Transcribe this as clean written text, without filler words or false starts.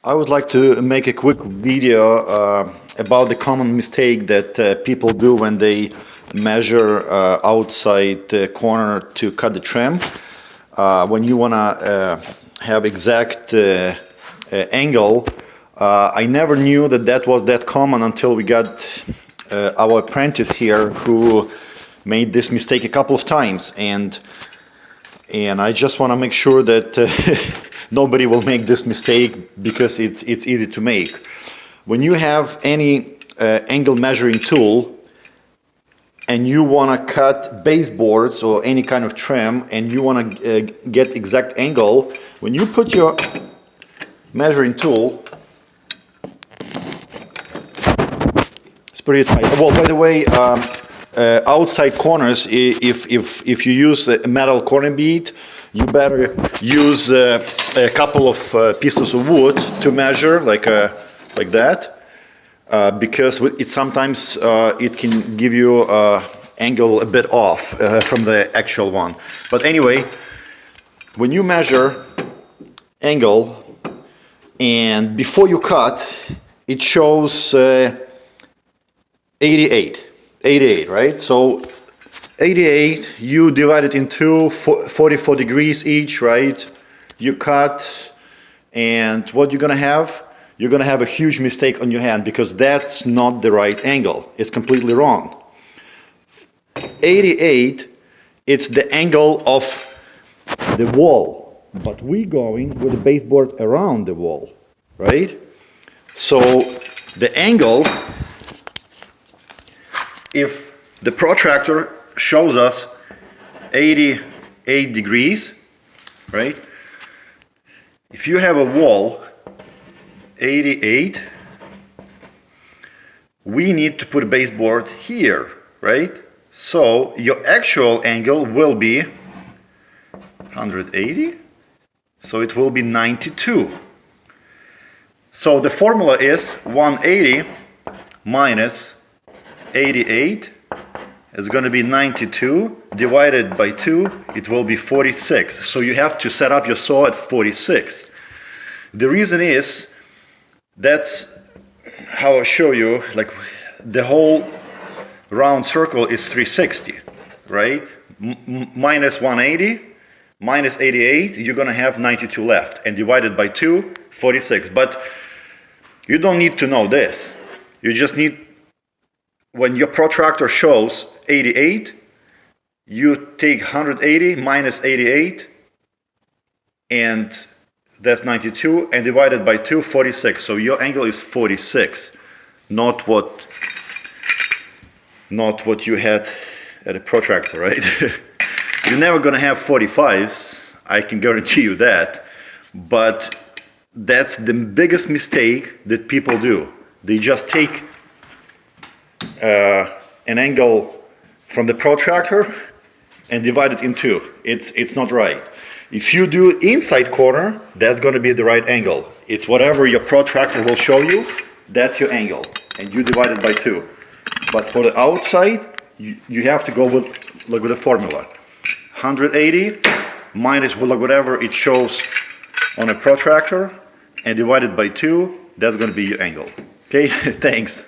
I would like to make a quick video about the common mistake that people do when they measure outside the corner to cut the trim. When you want to have exact angle, I never knew that was that common until we got our apprentice here who made this mistake a couple of times, and I just want to make sure that nobody will make this mistake because it's easy to make. When you have any angle measuring tool and you want to cut baseboards or any kind of trim and you want to get exact angle, when you put your measuring tool, it's pretty tight. Well, by the way, outside corners, if you use a metal corner bead, you better use a couple of pieces of wood to measure like that, because it sometimes it can give you angle a bit off from the actual one. But anyway, when you measure angle and before you cut, it shows 88, right? So 88, you divide it into 44 degrees each, right? You cut, and what you're gonna have? You're gonna have a huge mistake on your hand because that's not the right angle. It's completely wrong. 88, it's the angle of the wall, but we're going with the baseboard around the wall, right? So the angle, if the protractor shows us 88 degrees, right? If you have a wall 88, we need to put a baseboard here, right? So your actual angle will be 180, so it will be 92. So the formula is 180 minus 88 is going to be 92 divided by 2, it will be 46. So you have to set up your saw at 46. The reason is, that's how I show you, like the whole round circle is 360, right? Minus 180, minus 88, you're going to have 92 left, and divided by 2, 46. But you don't need to know this. You just need, when your protractor shows 88, you take 180 minus 88, and that's 92, and divided by 2, 46. So your angle is 46, not what you had at a protractor, right? You're never gonna have 45s, I can guarantee you that. But that's the biggest mistake that people do. They just take an angle from the protractor and divide it in two. It's not right. If you do inside corner, that's going to be the right angle. It's whatever your protractor will show you, that's your angle, and you divide it by 2. But for the outside, you have to go with the formula. 180 minus whatever it shows on a protractor and divided by 2, that's going to be your angle. Okay, thanks.